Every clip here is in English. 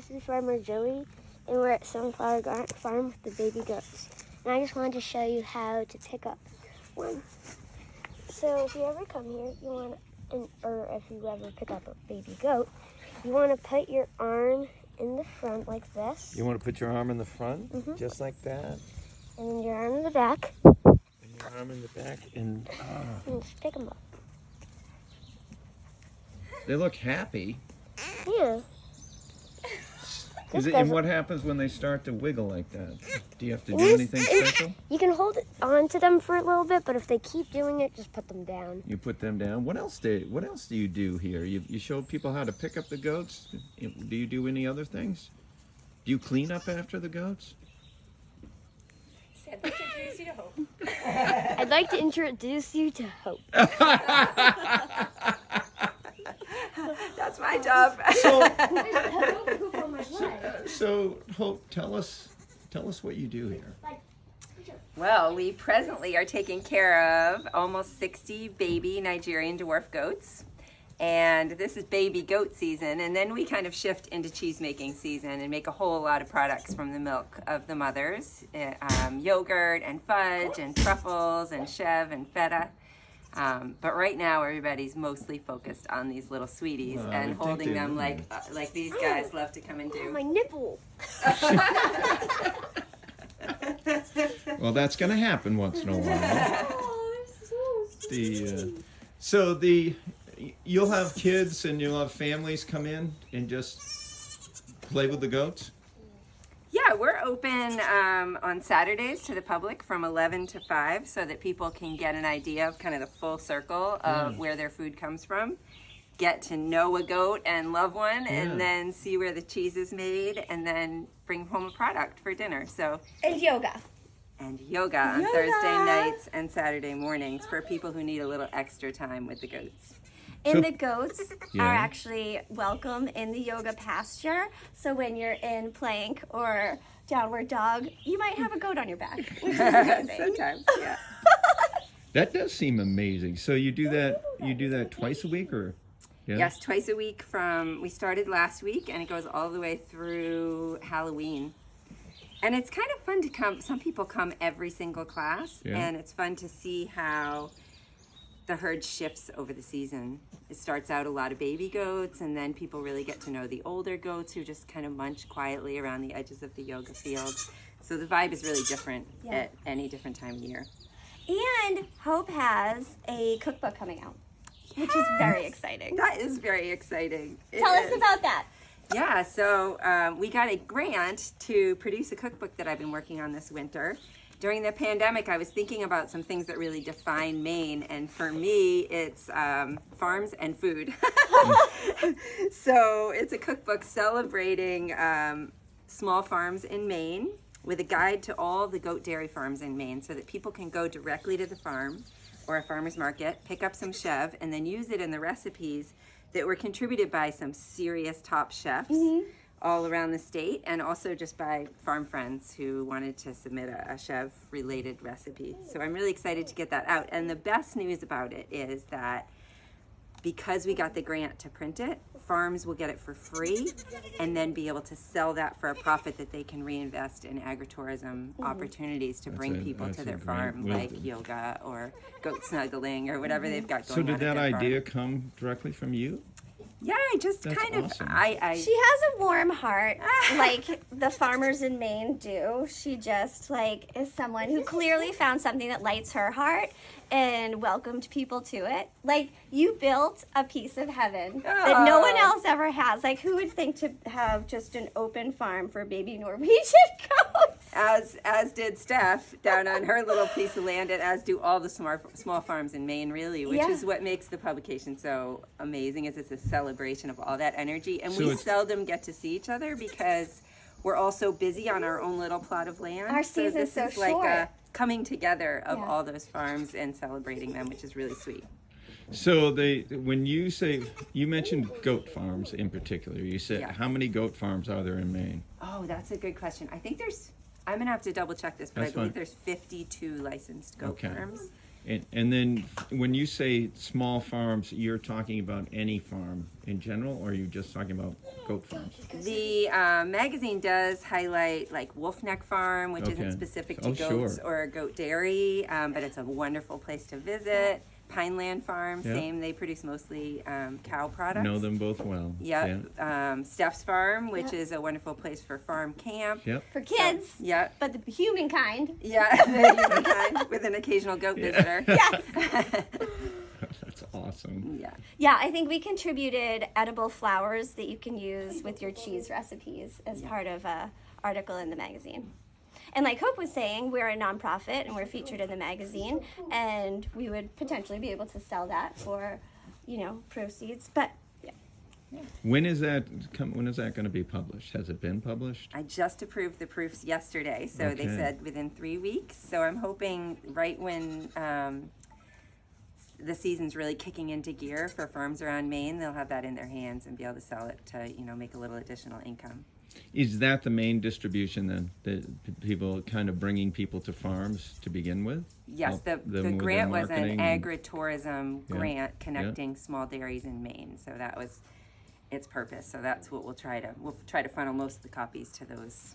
this is Farmer Joey, and we're at Sunflower Farm with the baby goats. And I just wanted to show you how to pick up one. So if you ever come here, you want, or if you ever pick up a baby goat, you want to put your arm in the front like this. You want to put your arm in the front, just like that? And then your arm in the back. And your arm in the back, and just pick them up. They look happy. Yeah. And what happens when they start to wiggle like that? Do you have to do anything special? You can hold on to them for a little bit, but if they keep doing it, just put them down. You put them down. What else do you do here? You show people how to pick up the goats. Do you do any other things? Do you clean up after the goats? I'd like to introduce you to Hope. I'd like to introduce you to Hope. That's my job. So Hope, tell us what you do here. Well, we presently are taking care of almost 60 baby Nigerian Dwarf Goats. And this is baby goat season, and then we kind of shift into cheese making season and make a whole lot of products from the milk of the mothers. Yogurt and fudge and truffles and chev and feta. But right now everybody's mostly focused on these little sweeties and holding them like these guys love to come and do. My nipple. Well, that's going to happen once in a while. You'll have kids and you'll have families come in and just play with the goats? Yeah, we're open on Saturdays to the public from 11 to 5 so that people can get an idea of kind of the full circle of where their food comes from, get to know a goat and love one, and then see where the cheese is made, and then bring home a product for dinner. And yoga. And yoga on Thursday nights and Saturday mornings for people who need a little extra time with the goats. And the goats are actually welcome in the yoga pasture. So when you're in plank or downward dog, you might have a goat on your back, which is amazing. Sometimes, yeah. That does seem amazing. So you do that twice a week, or? Yeah? Yes, twice a week we started last week, and it goes all the way through Halloween. And it's kind of fun to come. Some people come every single class, and it's fun to see how the herd shifts over the season. It starts out a lot of baby goats, and then people really get to know the older goats who just kind of munch quietly around the edges of the yoga field. So the vibe is really different at any different time of year. And Hope has a cookbook coming out, which is very exciting. That is very exciting. Tell us about that. Yeah, so we got a grant to produce a cookbook that I've been working on this winter. During the pandemic, I was thinking about some things that really define Maine, and for me, it's farms and food. So it's a cookbook celebrating small farms in Maine with a guide to all the goat dairy farms in Maine so that people can go directly to the farm or a farmer's market, pick up some chev, and then use it in the recipes that were contributed by some serious top chefs all around the state, and also just by farm friends who wanted to submit a chev related recipe. So I'm really excited to get that out. And the best news about it is that because we got the grant to print it, farms will get it for free and then be able to sell that for a profit that they can reinvest in agritourism opportunities to bring people to their farm, like yoga or goat snuggling or whatever they've got going on. So did that at their idea farm. come directly from you? Yeah, I just That's kind of, awesome. She has a warm heart, like the farmers in Maine do. She just is someone who clearly found something that lights her heart and welcomed people to it. Like, you built a piece of heaven that no one else ever has. Like, who would think to have just an open farm for baby Norwegian goats? As did Steph down on her little piece of land, and as do all the small farms in Maine, really, which is what makes the publication so amazing, is it's a celebration of all that energy. And we seldom get to see each other because we're all so busy on our own little plot of land. Our season's so this is like short. a coming together of all those farms and celebrating them, which is really sweet. So when you say, you mentioned goat farms in particular, you said, how many goat farms are there in Maine? Oh, that's a good question. I think I'm going to have to double check this, but I believe there's 52 licensed goat farms. And then when you say small farms, you're talking about any farm in general, or are you just talking about goat farms? The magazine does highlight like Wolf Neck Farm, which isn't Okay. specific to Oh, goats sure. or goat dairy, but it's a wonderful place to visit. Pineland Farm, Yeah. same. They produce mostly cow products. Know them both well. Yep. Steph's Farm, which is a wonderful place for farm camp. Yep. For kids, Yep. but the humankind. Yeah, the human kind, with an occasional goat visitor. Yes. That's awesome. Yeah. Yeah, I think we contributed edible flowers that you can use with your cheese recipes as part of a article in the magazine. And like Hope was saying, we're a nonprofit and we're featured in the magazine, and we would potentially be able to sell that for, proceeds. But yeah. When is that going to be published? Has it been published? I just approved the proofs yesterday, so they Okay. said within 3 weeks. So I'm hoping right when the season's really kicking into gear for farms around Maine, they'll have that in their hands and be able to sell it to, make a little additional income. Is that the main distribution then? People kind of bringing people to farms to begin with? Yes, Help the them with their grant was an marketing and- agritourism Yeah, grant connecting small dairies in Maine. So that was its purpose. So that's what we'll try to funnel most of the copies to those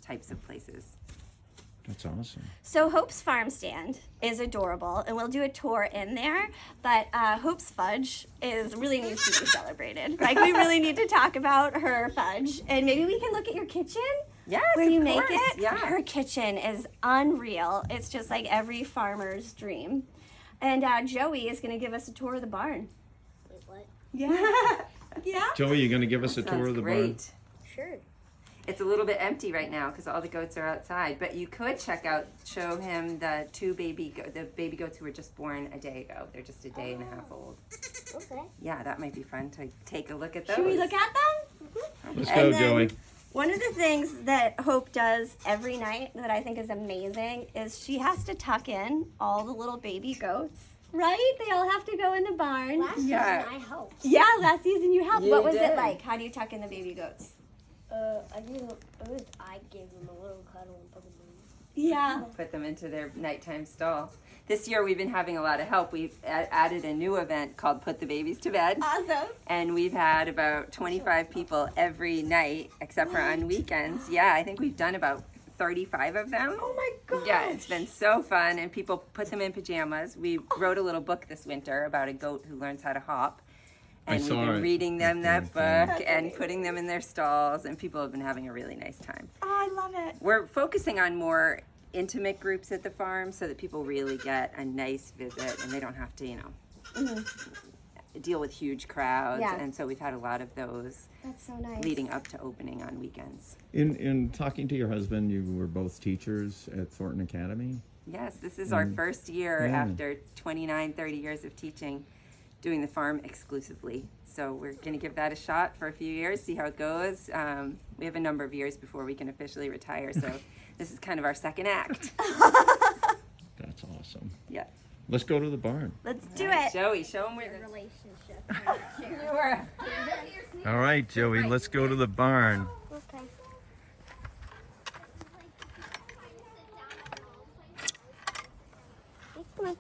types of places. That's awesome. So Hope's farm stand is adorable, and we'll do a tour in there. But Hope's fudge really needs to be celebrated. Like, we really need to talk about her fudge, and maybe we can look at your kitchen. Yes, Where you of make course, it. yeah. Her kitchen is unreal. It's just like every farmer's dream. And Joey is going to give us a tour of the barn. Wait, what? Yeah. Yeah. Joey, you going to give us a Sounds tour of the barn? great. Sure. It's a little bit empty right now because all the goats are outside, but you could show him the the baby goats who were just born a day ago. They're just a day and a half old. Okay. Yeah, that might be fun to take a look at those. Should we look at them? Let's And go, then- Joey. One of the things that Hope does every night that I think is amazing is she has to tuck in all the little baby goats. Right? They all have to go in the barn. Last Yeah. season I helped. Yeah, last season you helped. You What was it did. like? How do you tuck in the baby goats? I gave them a little cuddle and put them Yeah. Put them into their nighttime stall. This year we've been having a lot of help. We've added a new event called Put the Babies to Bed. Awesome. And we've had about 25 people every night, except for on weekends. Yeah, I think we've done about 35 of them. Oh my god. Yeah, it's been so fun, and people put them in pajamas. We wrote a little book this winter about a goat who learns how to hop. I And we've saw been it. reading them that book That's and amazing. putting them in their stalls, and people have been having a really nice time. Oh, I love it. We're focusing on more intimate groups at the farm so that people really get a nice visit and they don't have to, deal with huge crowds. Yeah. And so we've had a lot of those That's so nice. leading up to opening on weekends. In talking to your husband, you were both teachers at Thornton Academy. Yes, this is our first year Yeah. after 29, 30 years of teaching, doing the farm exclusively. So we're going to give that a shot for a few years, see how it goes. We have a number of years before we can officially retire, so this is kind of our second act. That's awesome. Yeah. Let's go to the barn. Let's do it. Joey, show them where relationship. you were. All right, Joey, let's go to the barn. Okay. Come on.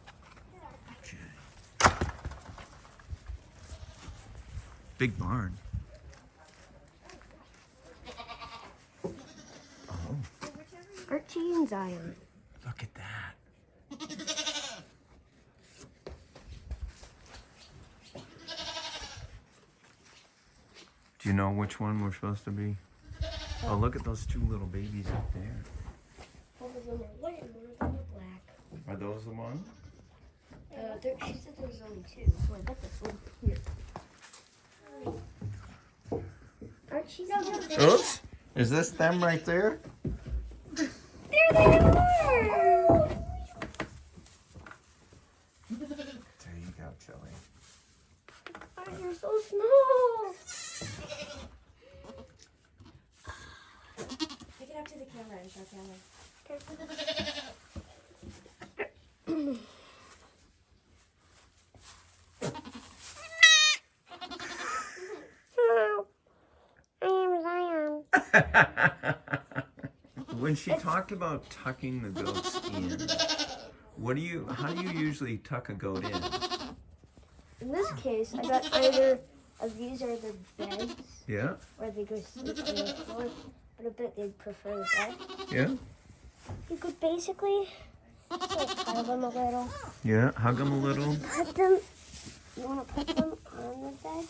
Big barn. Archie and Zion. Look at that. Do you know which one we're supposed to be? Oh, look at those two little babies up there. One of them are white and one of them are black. Are those the ones? She said there was only two. So I bet this one here. Archie. Oops. Is this them right there? There they are. There you go, Joey. Oh, you're so small. Pick it up to the camera and show camera. Hello. I am Zion. When she talked about tucking the goats in, How do you usually tuck a goat in? In this case, I got either of these or the beds Yeah, where they go sleep on the floor, but I bet they'd prefer the bed. yeah, You could basically just like cuddle them a little. yeah. Hug them a little. Pet them. You want to put them on the bed.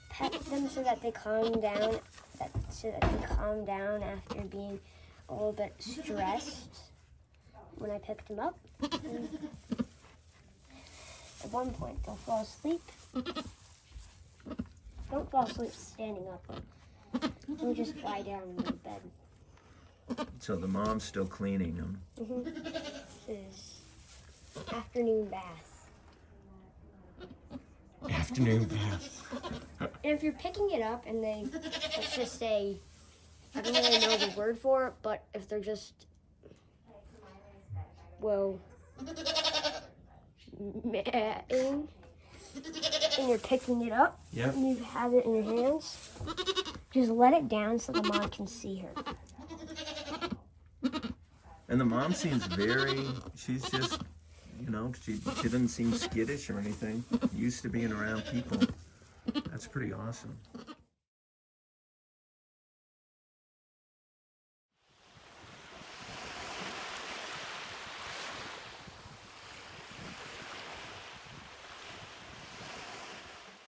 Pet them so that they calm down. So that they calm down after being a little bit stressed when I picked them up. And at one point, they'll fall asleep. Don't fall asleep standing up. Don't just lie down in the bed. So the mom's still cleaning them. This is afternoon bath. Afternoon bath. And if you're picking it up and they, let's just say, I don't really know the word for it, but if they're just, well, matting, and you're picking it up, Yep. and you have it in your hands, just let it down so the mom can see her. And the mom seems she's just, she doesn't seem skittish or anything. Used to being around people. That's pretty awesome.